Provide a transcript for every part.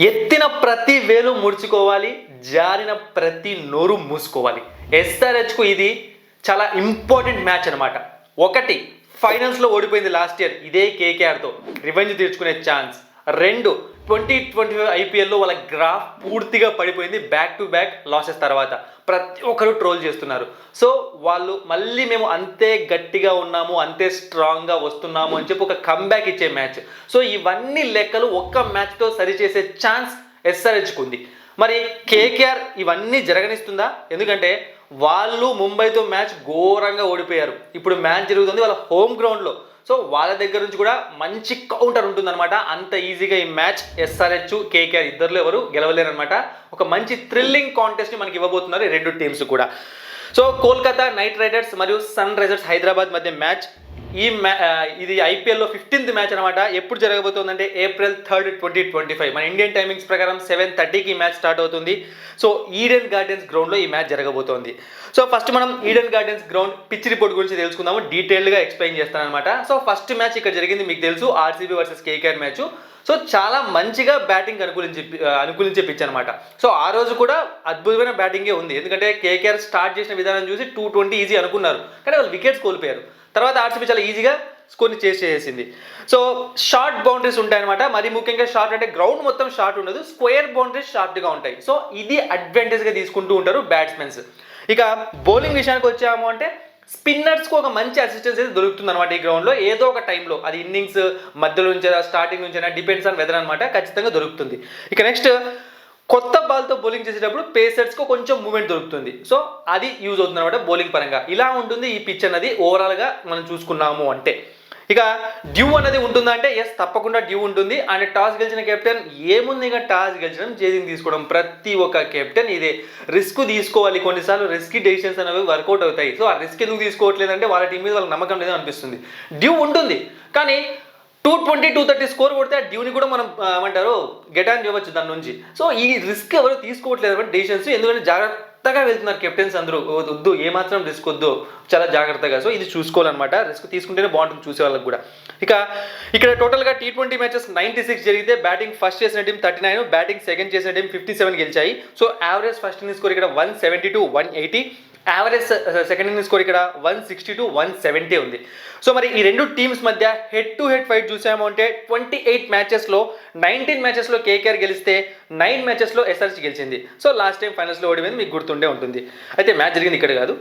ఎత్తిన ప్రతి వేలు ముడుచుకోవాలి, జారిన ప్రతి నోరు మూసుకోవాలి. ఎస్ఆర్హెచ్కు ఇది చాలా ఇంపార్టెంట్ మ్యాచ్ అనమాట. ఒకటి, ఫైనల్స్లో ఓడిపోయింది లాస్ట్ ఇయర్ ఇదే కేకేఆర్తో, రివెంజ్ తీర్చుకునే ఛాన్స్. రెండు, 2025 ఐపీఎల్లో వాళ్ళ గ్రాఫ్ పూర్తిగా పడిపోయింది బ్యాక్ టు బ్యాక్ లాసెస్ తర్వాత. ప్రతి ఒక్కరు ట్రోల్ చేస్తున్నారు. సో వాళ్ళు మళ్ళీ మేము అంతే గట్టిగా ఉన్నాము, అంతే స్ట్రాంగ్గా వస్తున్నాము అని చెప్పి ఒక కంబ్యాక్ ఇచ్చే మ్యాచ్. సో ఇవన్నీ లెక్కలు ఒక్క మ్యాచ్తో సరిచేసే ఛాన్స్ ఎస్ఆర్హెచ్కు ఉంది. మరి కేకేఆర్ ఇవన్నీ జరగనిస్తుందా? ఎందుకంటే వాళ్ళు ముంబైతో మ్యాచ్ ఘోరంగా ఓడిపోయారు. ఇప్పుడు మ్యాచ్ జరుగుతుంది వాళ్ళ హోమ్ గ్రౌండ్లో. సో వాళ్ళ దగ్గర నుంచి కూడా మంచి కౌంటర్ ఉంటుందన్నమాట. అంత ఈజీగా ఈ మ్యాచ్ ఎస్ఆర్హెచ్ కేకేఆర్ ఇద్దరులో ఎవరు గెలవలేరనమాట. ఒక మంచి థ్రిల్లింగ్ కాంటెస్ట్ని మనకి ఇవ్వబోతున్నారు ఈ రెండు టీమ్స్ కూడా. సో కోల్కతా నైట్ రైడర్స్ మరియు సన్ రైజర్స్ హైదరాబాద్ మధ్య మ్యాచ్. ఇది ఐపీఎల్లో 15th మ్యాచ్ అనమాట. ఎప్పుడు జరగబోతుందంటే April 3, 2025 మన ఇండియన్ టైమింగ్స్ ప్రకారం 7:30కి ఈ మ్యాచ్ స్టార్ట్ అవుతుంది. సో ఈడెన్ గార్డెన్స్ గ్రౌండ్లో ఈ మ్యాచ్ జరగబోతోంది. సో ఫస్ట్ మనం Eden gardens ground pitch report గురించి తెలుసుకుందాము. డీటెయిల్గా ఎక్స్ప్లెయిన్ చేస్తానమాట. సో ఫస్ట్ మ్యాచ్ ఇక్కడ జరిగింది, మీకు తెలుసు, RCB versus KKR match. So చాలా మంచిగా బ్యాటింగ్ అనుకూలించే పిచ్ అనమాట. సో ఆ రోజు కూడా అద్భుతమైన బ్యాటింగే ఉంది. ఎందుకంటే కేకేఆర్ స్టార్ట్ చేసిన విధానం చూసి 220 ఈజీ అనుకున్నారు, కానీ వాళ్ళు వికెట్స్ కోల్పోయారు. తర్వాత ఆర్సీబీ చాలా ఈజీగా స్కోర్ని చేసేసింది. సో షార్ట్ బౌండరీస్ ఉంటాయన్నమాట. మరి ముఖ్యంగా షార్ట్ అంటే గ్రౌండ్ మొత్తం షార్ట్ ఉండదు, స్క్వేర్ బౌండరీస్ షార్ట్గా ఉంటాయి. సో ఇది అడ్వాంటేజ్గా తీసుకుంటూ ఉంటారు బ్యాట్స్మెన్స్. ఇక బౌలింగ్ విషయానికి వచ్చాము అంటే స్పిన్నర్స్కి ఒక మంచి అసిస్టెన్స్ అయితే దొరుకుతుంది అనమాట ఈ గ్రౌండ్లో. ఏదో ఒక టైంలో, అది ఇన్నింగ్స్ మధ్యలో నుంచైనా స్టార్టింగ్ నుంచైనా, డిపెండ్స్ ఆన్ వెదర్ అనమాట, ఖచ్చితంగా దొరుకుతుంది. ఇక నెక్స్ట్, కొత్త బాల్తో బౌలింగ్ చేసేటప్పుడు పేసర్స్కి కొంచెం మూమెంట్ దొరుకుతుంది. సో అది యూజ్ అవుతుంది అనమాట బౌలింగ్ పరంగా. ఇలా ఉంటుంది ఈ పిచ్ అన్నది ఓవరాల్గా మనం చూసుకున్నాము అంటే. ఇక డ్యూ అన్నది ఉంటుందా అంటే ఎస్, తప్పకుండా డ్యూ ఉంటుంది. అండ్ టాస్ గెలిచిన కెప్టెన్ ఏముంది, ఇక టాస్ గెలిచడం, చేసింగ్ తీసుకోవడం, ప్రతి ఒక్క కెప్టెన్ ఇదే రిస్క్ తీసుకోవాలి. కొన్నిసార్లు రిస్కీ డెసిషన్స్ అనేవి వర్కౌట్ అవుతాయి. సో ఆ రిస్క్ ఎందుకు తీసుకోవట్లేదంటే వాళ్ళ టీం మీద వాళ్ళకి నమ్మకం లేదని అనిపిస్తుంది. డ్యూ ఉంటుంది, కానీ 220, 230 స్కోర్ కొడితే ఆ డ్యూని కూడా మనం ఏమంటారు గెట్ ఆన్ చేయవచ్చు దాని నుంచి. సో ఈ రిస్క్ ఎవరు తీసుకోవట్లేదు డెసిషన్స్, ఎందుకంటే జాగ్రత్తగా వెళ్తున్నారు కెప్టెన్స్ అందరూ. వద్దు, ఏమాత్రం రిస్క్ వద్దు, చాలా జాగ్రత్తగా. సో ఇది చూసుకోవాలన్నమాట, రిస్క్ తీసుకుంటేనే బాగుంటుంది చూసే వాళ్ళకి కూడా. ఇక ఇక్కడ టోటల్గా T20 మ్యాచెస్ 96 జరిగితే బ్యాటింగ్ ఫస్ట్ చేసిన టీం 39, బ్యాటింగ్ సెకండ్ చేసిన టీం 57 గెలిచాయి. So average first inning score ఇక్కడ 170 to 180, average second inning score ఇక్కడ 160 to 170 ఉంది. సో మరి ఈ రెండు టీమ్స్ మధ్య హెడ్ టు హెడ్ ఫైట్ చూసాము అంటే 28 మ్యాచెస్లో 19 మ్యాచెస్లో కేకేఆర్ గెలిస్తే 9 మ్యాచెస్లో ఎస్ఆర్హెచ్ గెలిచింది. సో లాస్ట్ టైం ఫైనల్స్లో ఓడిపోయింది, మీకు గుర్తుండే ఉంటుంది. అయితే మ్యాచ్ జరిగింది ఇక్కడ కాదు,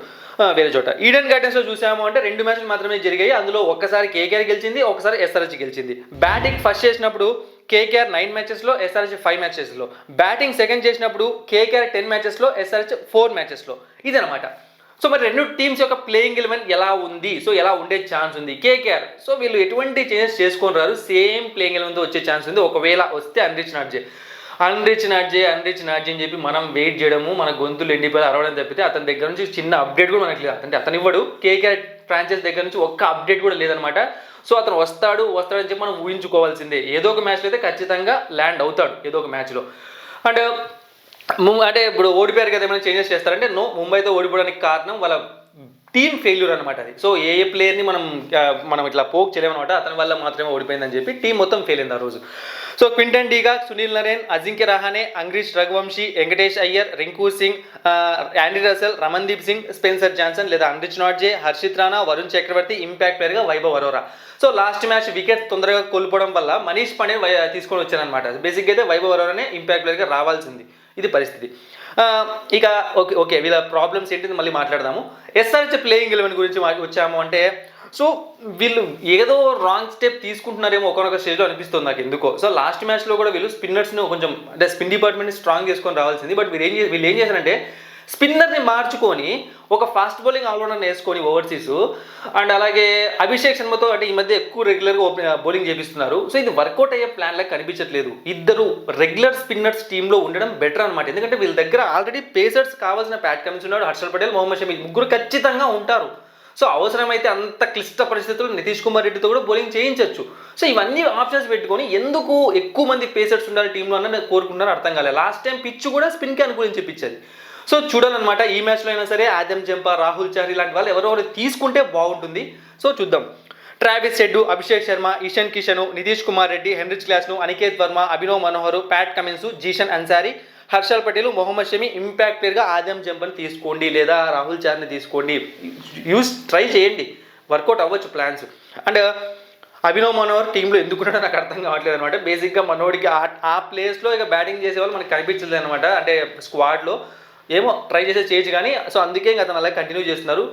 వేరే చోట. ఈడెన్ గార్డెన్స్లో చూసాము అంటే 2 మ్యాచ్లు మాత్రమే జరిగాయి. అందులో ఒక్కసారి కేకేఆర్ గెలిచింది, ఒకసారి ఎస్ఆర్హెచ్ గెలిచింది. బ్యాటింగ్ ఫస్ట్ చేసినప్పుడు కేకేఆర్ 9 మ్యాచెస్లో, ఎస్ఆర్హెచ్ 5 మ్యాచెస్లో. బ్యాటింగ్ సెకండ్ చేసినప్పుడు కేకేఆర్ 10 మ్యాచెస్లో, ఎస్ఆర్హెచ్ 4 మ్యాచెస్లో. ఇదనమాట. సో మరి రెండు టీమ్స్ యొక్క ప్లేయింగ్ ఎలెవెన్ ఎలా ఉంది, సో ఎలా ఉండే ఛాన్స్ ఉంది కేకేఆర్. సో వీళ్ళు ఎటువంటి చేంజెస్ చేసుకొని రారు, సేమ్ ప్లేయింగ్ ఎలెవెన్తో వచ్చే ఛాన్స్ ఉంది. ఒకవేళ వస్తే అన్రిచ్ నాట్జే అని చెప్పి మనం వెయిట్ చేయడము, మన గొంతులు ఎండిపోయి అరవడం తప్పితే అతని దగ్గర నుంచి చిన్న అప్డేట్ కూడా మనకి లేదు. అంటే అతను ఇవ్వడు, కేకేఆర్ ఫ్రాంచైజ్ దగ్గర నుంచి ఒక్క అప్డేట్ కూడా లేదనమాట. సో అతను వస్తాడని చెప్పి మనం ఊహించుకోవాల్సిందే. ఏదో ఒక మ్యాచ్లో అయితే ఖచ్చితంగా ల్యాండ్ అవుతాడు, ఏదో ఒక మ్యాచ్లో. అండ్ అంటే ఇప్పుడు ఓడిపోయారు కదా, ఏమైనా చేంజెస్ చేస్తారంటే నో, ముంబైతో ఓడిపోవడానికి కారణం వాళ్ళ టీమ్ ఫెయిల్యూర్ అనమాట. అది సో ఏ ప్లేయర్ని మనం ఇట్లా పోక్ చేయలేమన్నమాట, అతని వల్ల మాత్రమే ఓడిపోయిందని చెప్పి టీం మొత్తం ఫెయిల్ అయింది ఆ రోజు. So Quinton de Kock, Sunil Narine, Ajinkya Rahane, Angkrish Raghuvanshi, Venkatesh Iyer, Rinku Singh, Andre Russell, Ramandeep Singh, Spencer Johnson లేదా Anrich Nortje, Harshit Rana, Varun Chakravarthy, impact ప్లేయర్గా Vaibhav Arora. So last match wicket తొందరగా కోల్పోవడం వల్ల మనీష్ పాండే తీసుకొని వచ్చారనమాట. బేసిక్గా అయితే వైభవ్ అరోరానే ఇంపాక్ట్ ప్లేయర్గా రావాల్సింది, ఇది పరిస్థితి. ఇక ఓకే వీళ్ళ ప్రాబ్లమ్స్ ఏంటిది మళ్ళీ మాట్లాడదాము. ఎస్ఆర్హెచ్ ప్లేయింగ్ ఎలెవెన్ గురించి వచ్చాము అంటే, సో వీళ్ళు ఏదో రాంగ్ స్టెప్ తీసుకుంటున్నారేమో ఒకనొక స్టేజ్లో అనిపిస్తుంది నాకు ఎందుకో. సో లాస్ట్ మ్యాచ్లో కూడా వీళ్ళు స్పిన్నర్స్ని కొంచెం అంటే స్పిన్ డిపార్ట్మెంట్ని స్ట్రాంగ్ చేసుకొని రావాల్సింది. బట్ వీళ్ళు ఏం చేశారంటే స్పిన్నర్ని మార్చుకొని ఒక ఫాస్ట్ బౌలింగ్ ఆల్రౌండర్ని వేసుకొని ఓవర్సీస్, అండ్ అలాగే అభిషేక్ శర్మతో అంటే ఈ మధ్య ఎక్కువ రెగ్యులర్గా బౌలింగ్ చేపిస్తున్నారు. సో ఇది వర్కౌట్ అయ్యే ప్లాన్ లాగా కనిపించట్లేదు. ఇద్దరు రెగ్యులర్ స్పిన్నర్స్ టీంలో ఉండడం బెటర్ అనమాట. ఎందుకంటే వీళ్ళ దగ్గర ఆల్రెడీ పేసర్స్ కావాల్సిన ప్యాట్ కమిన్స్ ఉన్నాడు, హర్షల్ పటేల్, మొహమ్మద్ షమి, ముగ్గురు ఖచ్చితంగా ఉంటారు. సో అవసరమైతే అంత క్లిష్ట పరిస్థితుల్లో నితీష్ కుమార్ రెడ్డితో కూడా బౌలింగ్ చేయించవచ్చు. సో ఇవన్నీ ఆప్షన్స్ పెట్టుకొని ఎందుకు ఎక్కువ మంది పేసర్స్ ఉండాలి టీంలో అన్న కోరుకుంటున్నారో అర్థం కాలేదు. లాస్ట్ టైం పిచ్ కూడా స్పిన్కి అనుకూలించే పిచ్ అది. సో చూడాలన్నమాట, ఈ మ్యాచ్లో అయినా సరే ఆదమ్ జంపా, రాహుల్ చహర్ ఇలాంటి వాళ్ళు ఎవరెవరు తీసుకుంటే బాగుంటుంది. సో చూద్దాం. Travis Head, Abhishek Sharma, Ishan Kishan, Nitish Kumar Reddy, Heinrich క్లాస్ను, Aniket Verma, Abhinav Manohar, Pat Cummins, Zeeshan Ansari, Harshal Patel, Mohammed Shami, impact ప్లేయర్గా ఆదమ్ జంపని తీసుకోండి లేదా రాహుల్ చార్ని తీసుకోండి. ట్రై చేయండి, వర్కౌట్ అవ్వచ్చు ప్లాన్స్. అండ్ అభినవ్ మనోహర్ టీంలో ఎందుకున్నాడో నాకు అర్థం కావట్లేదు అనమాట. బేసిక్గా మనోడికి ఆ ప్లేస్లో ఇక బ్యాటింగ్ చేసేవాళ్ళు మనకి కనిపించలేదు అనమాట, అంటే స్క్వాడ్లో ఏమో ట్రై చేయొచ్చు కానీ. సో అందుకే ఇంకా అతను అలా కంటిన్యూ చేస్తున్నారు.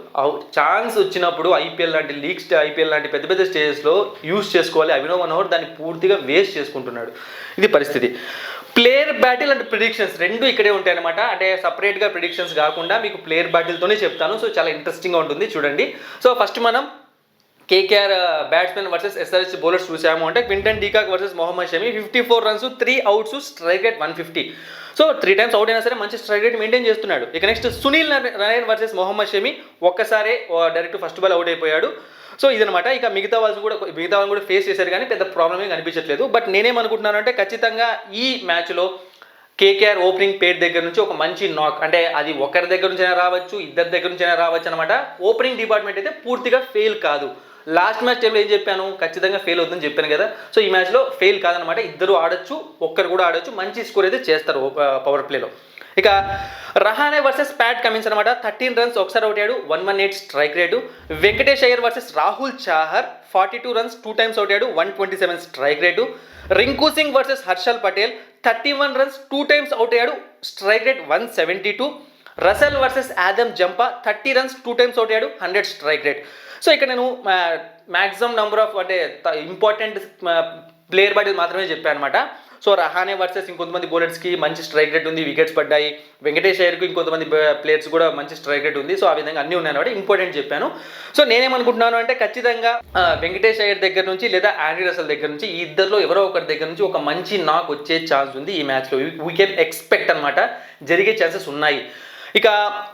ఛాన్స్ వచ్చినప్పుడు ఐపీఎల్ లాంటి ఐపీఎల్ లాంటి పెద్ద పెద్ద స్టేజెస్లో యూస్ చేసుకోవాలి. అభినవ్ మనోహర్ దాన్ని పూర్తిగా వేస్ట్ చేసుకుంటున్నాడు. ఇది పరిస్థితి. ప్లేయర్ బ్యాటిల్ అండ్ ప్రిడిక్షన్స్ రెండు ఇక్కడే ఉంటాయి అనమాట. అంటే సపరేట్గా ప్రిడిక్షన్స్ కాకుండా మీకు ప్లేయర్ బ్యాటిల్తోనే చెప్తాను. సో చాలా ఇంట్రెస్టింగ్గా ఉంటుంది, చూడండి. సో ఫస్ట్ మనం KKR batsmen versus SRH bowlers చూసాము అంటే Quinton de Kock versus Mohammed Shami, 54 runs, 3 outs, strike rate 150. So 3 times out అయినా సరే మంచి స్ట్రైక్ రేట్ మెయింటైన్ చేస్తున్నాడు. ఇక నెక్స్ట్ సునీల్ నరైన్ వర్సెస్ మొహమ్మద్ షమి, ఒక్కసారే డైరెక్ట్ ఫస్ట్ బాల్ అవుట్ అయిపోయాడు. సో ఇదనమాట. ఇక మిగతా వాళ్ళని కూడా ఫేస్ చేశారు కానీ పెద్ద ప్రాబ్లం ఏం కనిపించట్లేదు. బట్ నేనేమనుకుంటున్నాను అంటే ఖచ్చితంగా ఈ మ్యాచ్లో కేకేఆర్ ఓపెనింగ్ పేర్ దగ్గర నుంచి ఒక మంచి నాక్, అంటే అది ఒకరి దగ్గర నుంచైనా రావచ్చు, ఇద్దరి దగ్గర నుంచైనా రావచ్చు అనమాట. ఓపెనింగ్ డిపార్ట్మెంట్ అయితే పూర్తిగా ఫెయిల్ కాదు. లాస్ట్ మ్యాచ్ టైంలో ఏం చెప్పాను, ఖచ్చితంగా ఫెయిల్ అవుతుందని చెప్పాను కదా. సో ఈ మ్యాచ్లో ఫెయిల్ కాదనమాట, ఇద్దరు ఆడొచ్చు, ఒక్కరు కూడా ఆడొచ్చు, మంచి స్కోర్ అయితే చేస్తారు పవర్ ప్లేలో. ఇక రహానే వర్సెస్ ప్యాట్ కమిన్స్ అనమాట. 13 runs, ఒకసారి అవుట్ అయ్యాడు, 118 strike rate. Venkatesh Iyer versus Rahul Chahar, 42 runs, 2 times out అయ్యాడు, 127 strike rate. Rinku Singh versus Harshal Patel, 31 runs, 2 times out అయ్యాడు, strike rate 172. Russell versus Adam Zampa, 30 runs, 2 times out అయ్యాడు, 100 స్ట్రైక్ రేట్. సో ఇక్కడ నేను మ్యాక్సిమం నెంబర్ ఆఫ్ అంటే important player battle మాత్రమే చెప్పాను అనమాట. సో రహానే వర్సెస్ ఇంకొంతమంది బౌలర్స్కి మంచి స్ట్రైక్ రేట్ ఉంది, వికెట్స్ పడ్డాయి. వెంకటేష్ అయ్యర్కి ఇంకొంతమంది ప్లేయర్స్ కూడా మంచి స్ట్రైక్ రేట్ ఉంది. సో ఆ విధంగా అన్నీ ఉన్నాయి అనమాట, ఇంపార్టెంట్ చెప్పాను. సో నేనేమనుకుంటున్నాను అంటే ఖచ్చితంగా వెంకటేష్ అయ్యర్ దగ్గర నుంచి లేదా ఆండ్రీ రసెల్ దగ్గర నుంచి ఈ ఇద్దరిలో ఎవరో ఒకరి దగ్గర నుంచి ఒక మంచి నాక్ వచ్చే ఛాన్స్ ఉంది ఈ మ్యాచ్లో. వీ కెన్ ఎక్స్పెక్ట్ అనమాట, జరిగే ఛాన్సెస్ ఉన్నాయి. ఇక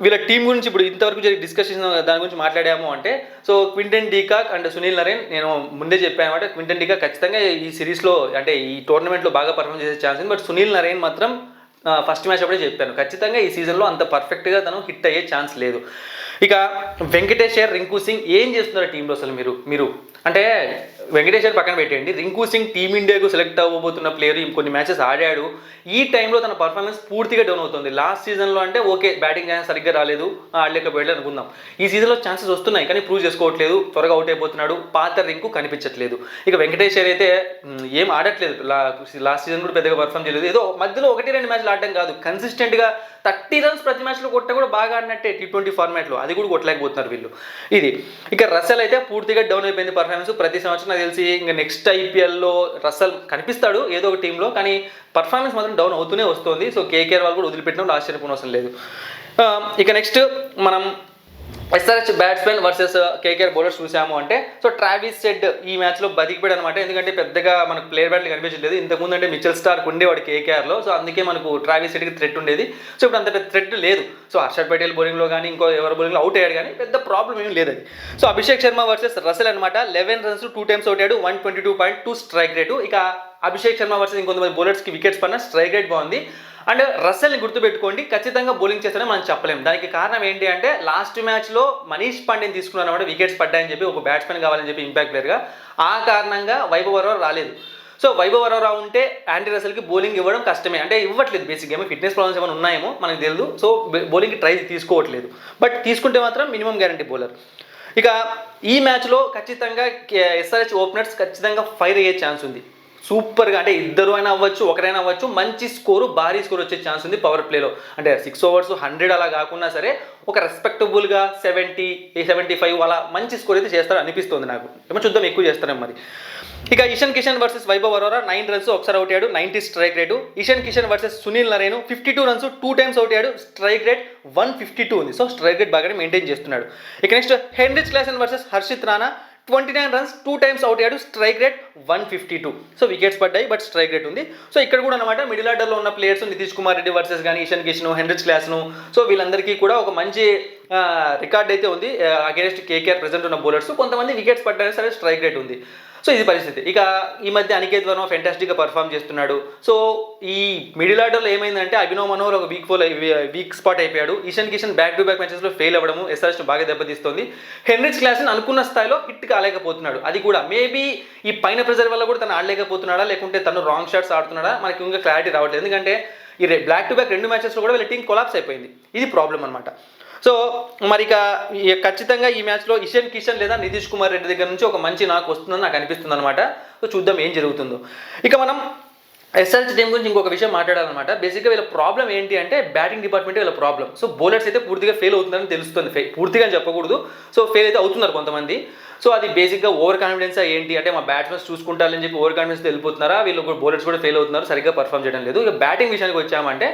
వీళ్ళ టీం గురించి ఇప్పుడు ఇంతవరకు డిస్కషన్ దాని గురించి మాట్లాడాము అంటే, so Quinton de Kock and Sunil Narine నేను ముందే చెప్పాను అనమాట. క్వింటన్ డీకాక్ ఖచ్చితంగా ఈ సిరీస్లో అంటే ఈ టోర్నమెంట్లో బాగా పర్ఫామ్ చేసే ఛాన్స్ ఉంది. బట్ సునీల్ నరైన్ మాత్రం ఫస్ట్ మ్యాచ్ అప్పుడే చెప్పాను, ఖచ్చితంగా ఈ సీజన్లో అంత పర్ఫెక్ట్గా తను హిట్ అయ్యే ఛాన్స్ లేదు. ఇక వెంకటేష్ అయ్యర్, రింకు సింగ్ ఏం చేస్తున్నారు టీంలో అసలు మీరు అంటే వెంకటేష్ అయ్యర్ పక్కన పెట్టండి, రింకు సింగ్ టీమిండియాకు సెలెక్ట్ అవ్వబోతున్న ప్లేయర్, కొన్ని మ్యాచెస్ ఆడాడు. ఈ టైంలో తన పర్ఫార్మెన్స్ పూర్తిగా డౌన్ అవుతుంది. లాస్ట్ సీజన్లో అంటే ఓకే బ్యాటింగ్ సరిగ్గా రాలేదు, ఆడలేకపోయాడు అనుకుందాం. ఈ సీజన్లో ఛాన్సెస్ వస్తున్నాయి కానీ ప్రూవ్ చేసుకోవట్లేదు, త్వరగా అవుట్ అయిపోతున్నాడు, పాత రింకు కనిపించట్లేదు. ఇక వెంకటేష్ అయ్యర్ అయితే ఏం ఆడట్లేదు, లాస్ట్ సీజన్ కూడా పెద్దగా పర్ఫామ్ చేయలేదు. ఏదో మధ్యలో 1-2 మ్యాచ్లు ఆడటం కాదు, కన్సిస్టెంట్గా 30 runs ప్రతి మ్యాచ్లో కొట్ట కూడా బాగా ఆడినట్టే T20 ఫార్మాట్లో, అది కూడా కొట్టలేకపోతున్నారు వీళ్ళు. ఇది ఇక రసెల్ అయితే పూర్తిగా డౌన్ అయిపోయింది పర్ఫార్మెన్స్. ప్రతి సంవత్సరం నాకు తెలిసి ఇంకా నెక్స్ట్ ఐపీఎల్లో రసెల్ కనిపిస్తాడు ఏదో ఒక టీంలో, కానీ పర్ఫార్మెన్స్ మాత్రం డౌన్ అవుతూనే వస్తుంది. సో కేకేఆర్ వాళ్ళు కూడా వదిలిపెట్టడం ఆశ్చర్యపోనవసరం లేదు. ఇక నెక్స్ట్ మనం SRH batsmen versus KKR bowlers చూసాము అంటే, సో ట్రావిస్ హెడ్ ఈ మ్యాచ్లో బతికిపోయాడు అనమాట. ఎందుకంటే పెద్దగా మనకు ప్లేయర్ బ్యాట్లు కనిపించలేదు. ఇంతకుముందు అంటే మిచెల్ స్టార్క్ ఉండేవాడు కేకేఆర్లో, సో అందుకే మనకు ట్రావిస్ హెడ్కి థ్రెట్ ఉండేది. సో ఇప్పుడు అంత పెద్ద థ్రెట్ లేదు. సో హర్షల్ పటేల్ బౌలింగ్లో కానీ ఇంకో ఎవరి బౌలింగ్లో అవుట్ అయ్యాడు కానీ పెద్ద ప్రాబ్లం ఏం లేదు అది. So Abhishek Sharma versus Russell అనమాట. 11 runs, 2 times అవుట్ అయ్యాడు, 122.2 స్ట్రైక్ రేటు. ఇక అభిషేక్ శర్మ వర్సెస్ ఇంకొంతమంది బౌలర్స్కి వికెట్స్ పడిన స్ట్రైక్ రేట్ బాగుంది. అండ్ రసెల్ని గుర్తుపెట్టుకోండి, ఖచ్చితంగా బౌలింగ్ చేస్తారని మనం చెప్పలేము. దానికి కారణం ఏంటి అంటే లాస్ట్ మ్యాచ్లో మనీష్ పాండేని తీసుకున్నాను అనమాట, వికెట్స్ పడ్డాయని చెప్పి, ఒక బ్యాట్స్మెన్ కావాలని చెప్పి ఇంపాక్ట్ ప్లేయర్గా. ఆ కారణంగా వైభవ్ వరవర్ రాలేదు. సో వైభవ్ వరవరా ఉంటే ఆండ్రీ రసెల్కి బౌలింగ్ ఇవ్వడం కష్టమే, అంటే ఇవ్వట్లేదు. బేసిక్గా ఏమో ఫిట్నెస్ ప్రాబ్లమ్స్ ఏమైనా ఉన్నాయేమో మనకు తెలియదు. సో బౌలింగ్కి ట్రై తీసుకోవట్లేదు. బట్ తీసుకుంటే మాత్రం మినిమం గ్యారంటీ బౌలర్. ఇక ఈ మ్యాచ్లో ఖచ్చితంగా ఎస్ఆర్హెచ్ ఓపెనర్స్ ఖచ్చితంగా ఫైర్ అయ్యే ఛాన్స్ ఉంది. సూపర్గా, అంటే ఇద్దరు అయినా అవ్వచ్చు, ఒకరైనా అవ్వచ్చు, మంచి స్కోరు, భారీ స్కోర్ వచ్చే ఛాన్స్ ఉంది పవర్ ప్లేలో. అంటే 6 overs 100 అలా కాకుండా సరే ఒక రెస్పెక్టబుల్గా 70, 75 అలా మంచి స్కోర్ అయితే చేస్తారు అనిపిస్తుంది నాకు. ఏమో చూద్దాం, ఎక్కువ చేస్తారేమో మరి. ఇక ఇషాన్ కిషన్ వర్సెస్ వైభవ్ వరోరా, 9 runs, ఒకసారి అవుట్ అయ్యాడు, 90 strike rate. Ishan Kishan versus Sunil Narine, 52 runs, 2 times out అయ్యాడు, స్ట్రైక్ రేట్ 152 ఉంది. సో స్ట్రైక్ రేట్ బాగానే మెయింటైన్ చేస్తున్నాడు. ఇక next Heinrich Klaasen versus Harshit Rana, 29 runs, 2 times out అయ్యాడు, స్ట్రైక్ రేట్ 152. సో వికెట్స్ పడ్డాయి బట్ స్ట్రైక్ రేట్ ఉంది. సో ఇక్కడ కూడా అనమాట మిడిల్ ఆర్డర్లో ఉన్న ప్లేయర్స్ నితీష్ కుమార్ రెడ్డి వర్సెస్ కానీ ఇషాన్ కిషన్, హెన్రిచ్ క్లాస్ను, సో వీళ్ళందరికీ కూడా ఒక మంచి రికార్డ్ అయితే ఉంది అగేన్స్ట్ కేకేఆర్ ప్రెసెంట్ ఉన్న బౌలర్స్. కొంతమంది వికెట్స్ పడ్డారు సరే, స్ట్రైక్ రేట్ ఉంది. సో ఇది పరిస్థితి. ఇక ఈ మధ్య అనికేత్ వర్మ ఫెంటాస్టిక్గా పర్ఫామ్ చేస్తున్నాడు. సో ఈ మిడిల్ ఆర్డర్లో ఏమైందంటే అభినవ్ మనోహర్ ఒక వీక్ స్పాట్ అయిపోయాడు. Ishan Kishan back to back మ్యాచెస్లో ఫెయిల్ అవ్వడము ఎస్ఆర్హెచ్ బాగా దెబ్బతీస్తుంది. హెన్రిచ్ క్లాసెన్ అనుకున్న స్థాయిలో హిట్ కాలేకపోతున్నాడు. అది కూడా మేబీ ఈ పైన ప్రెజర్ వల్ల కూడా తను ఆడలేకపోతున్నాడా, లేకుంటే తను రాంగ్ షాట్స్ ఆడుతున్నాడా మనకి ఇంకా క్లారిటీ రావట్లేదు. ఎందుకంటే ఈ బ్యాక్ టు బ్యాక్ 2 మ్యాచెస్లో కూడా వీళ్ళ టీం కొలాప్స్ అయిపోయింది. ఇది ప్రాబ్లం అనమాట. సో మరి ఖచ్చితంగా ఈ మ్యాచ్లో ఇషాన్ కిషన్ లేదా నితీష్ కుమార్ రెడ్డి దగ్గర నుంచి ఒక మంచి నాకు వస్తుందని నాకు అనిపిస్తుంది అనమాట. సో చూద్దాం ఏం జరుగుతుందో. ఇక మనం ఎస్ఆర్హెచ్ టీం గురించి ఇంకొక విషయం మాట్లాడాలన్నమాట. బేసిక్గా వీళ్ళ ప్రాబ్లం ఏంటి అంటే బ్యాటింగ్ డిపార్ట్మెంట్ వీళ్ళ ప్రాబ్లం. సో బౌలర్స్ అయితే పూర్తిగా ఫెయిల్ అవుతుందని తెలుస్తుంది. పూర్తిగా చెప్పకూడదు, సో ఫెయిల్ అయితే అవుతున్నారు కొంతమంది. సో అది బేసిక్గా ఓవర్ కాన్ఫిడెన్స్ ఏంటి అంటే మా బ్యాట్స్మెన్స్ చూసుకుంటారని చెప్పి ఓవర్ కాన్ఫిడెన్స్ వెళ్ళిపోతున్నారా, వీళ్ళు బౌలర్స్ కూడా ఫెయిల్ అవుతున్నారు, సరిగ్గా పర్ఫామ్ చేయడం లేదు. ఇక బ్యాటింగ్ విషయానికి వచ్చామంటే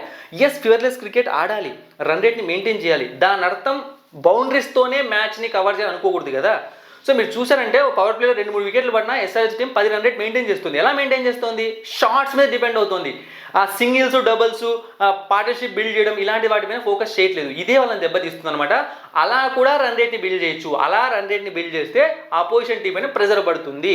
ఫియర్లెస్ క్రికెట్ ఆడాలి, రన్ రేట్ని మెయింటైన్ చేయాలి. దాని అర్థం బౌండరీస్తోనే మ్యాచ్ని కవర్ చేయాలి అనుకోకూడదు కదా. సో మీరు చూసారంటే పవర్ ప్లేలో 2-3 వికెట్లు పడినా SRH team 10 run rate maintain చేస్తుంది. ఎలా మెయింటైన్ చేస్తుంది? షార్ట్స్ మీద డిపెండ్ అవుతుంది. ఆ సింగిల్స్, డబుల్స్, పార్ట్నర్షిప్ బిల్డ్ చేయడం ఇలాంటి వాటి మీద ఫోకస్ చేయట్లేదు. ఇదే వాళ్ళని దెబ్బతీస్తుంది అనమాట. అలా కూడా రన్ రేట్ని బిల్డ్ చేయొచ్చు. అలా రన్ రేట్ని బిల్డ్ చేస్తే ఆపోజిషన్ టీం అయినా ప్రెజర్ పడుతుంది.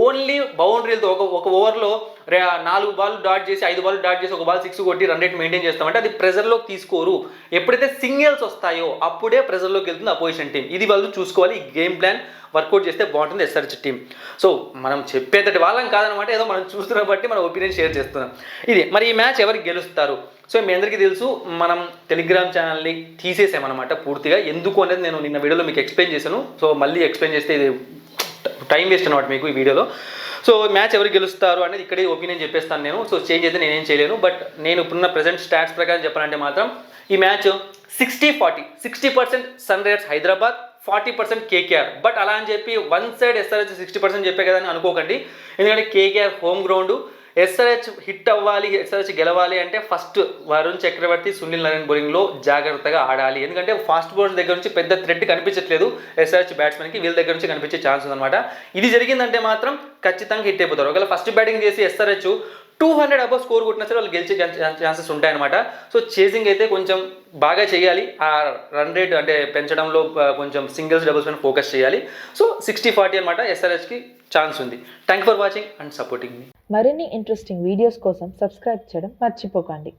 ఓన్లీ బౌండరీలతో ఒక ఓవర్లో 4 బాల్ డాట్ చేసి 5 బాల్ డాట్ చేసి 1 బాల్ 6 కొట్టి రన్ రేట్ మెయింటైన్ చేస్తామంటే అది ప్రెజర్లోకి తీసుకోరు. ఎప్పుడైతే సింగిల్స్ వస్తాయో అప్పుడే ప్రెజర్లోకి వెళ్తుంది అపోజిషన్ టీం. ఇది వాళ్ళు చూసుకోవాలి. ఈ గేమ్ ప్లాన్ వర్కౌట్ చేస్తే బాగుంటుంది ఎస్ఆర్హెచ్ టీం. సో మనం చెప్పేటట్టు వాళ్ళం కాదనమాట, ఏదో మనం చూస్తున్న బట్టి మన ఒపీనియన్ షేర్ చేస్తున్నాం. ఇది మరి ఈ మ్యాచ్ ఎవరికి గెలుస్తారు? సో మీ అందరికీ తెలుసు, మనం టెలిగ్రామ్ ఛానల్ని తీసేసామన్నమాట పూర్తిగా. ఎందుకు అనేది నేను నిన్న వీడియోలో మీకు ఎక్స్ప్లెయిన్ చేశాను. సో మళ్ళీ ఎక్స్ప్లెయిన్ చేస్తే ఇది టైం వేస్ట్ అనమాట మీకు ఈ వీడియోలో. సో మ్యాచ్ ఎవరు గెలుస్తారు అనేది ఇక్కడే ఒపీనియన్ చెప్పేస్తాను నేను. సో చేంజ్ అయితే నేనేం చేయలేను. బట్ నేను ఇప్పుడున్న ప్రెజెంట్ స్టాట్స్ ప్రకారం చెప్పాలంటే మాత్రం ఈ match 60-40, 60% Sunrisers Hyderabad, 40% KKR. But అలా అని చెప్పి వన్ సైడ్ ఎస్ఆర్హెచ్ 60% చెప్పే కదా అని అనుకోకండి. ఎందుకంటే KKR home ground. SRH hit అవ్వాలి, ఎస్ఆర్హెచ్ గెలవాలి అంటే ఫస్ట్ వరుణ్ చక్రవర్తి, సునీల్ నారాయణ బౌలింగ్లో జాగ్రత్తగా ఆడాలి. ఎందుకంటే ఫాస్ట్ బౌలర్ దగ్గర నుంచి పెద్ద థ్రెట్ కనిపించట్లేదు ఎస్ఆర్హెచ్ బ్యాట్స్మెన్కి. వీళ్ళ దగ్గర నుంచి కనిపించే ఛాన్స్ ఉందన్నమాట. ఇది జరిగిందంటే మాత్రం ఖచ్చితంగా హిట్ అయిపోతారు. ఒకవేళ ఫస్ట్ బ్యాటింగ్ చేసి ఎస్ఆర్హెచ్ 200 అబౌవ్ స్కోర్ కొట్టినా సరే వాళ్ళు గెలిచే ఛాన్సెస్ ఉంటాయన్నమాట. సో చేసింగ్ అయితే కొంచెం బాగా చేయాలి. ఆ రన్ రేట్ అంటే పెంచడంలో కొంచెం సింగిల్స్, డబుల్స్ పైన ఫోకస్ చేయాలి. సో 60-40 అనమాట ఎస్ఆర్హెచ్కి ఛాన్స్ ఉంది. Thank for watching and supporting మీ. మరిన్ని ఇంట్రెస్టింగ్ వీడియోస్ కోసం సబ్స్క్రైబ్ చేయడం మర్చిపోకండి.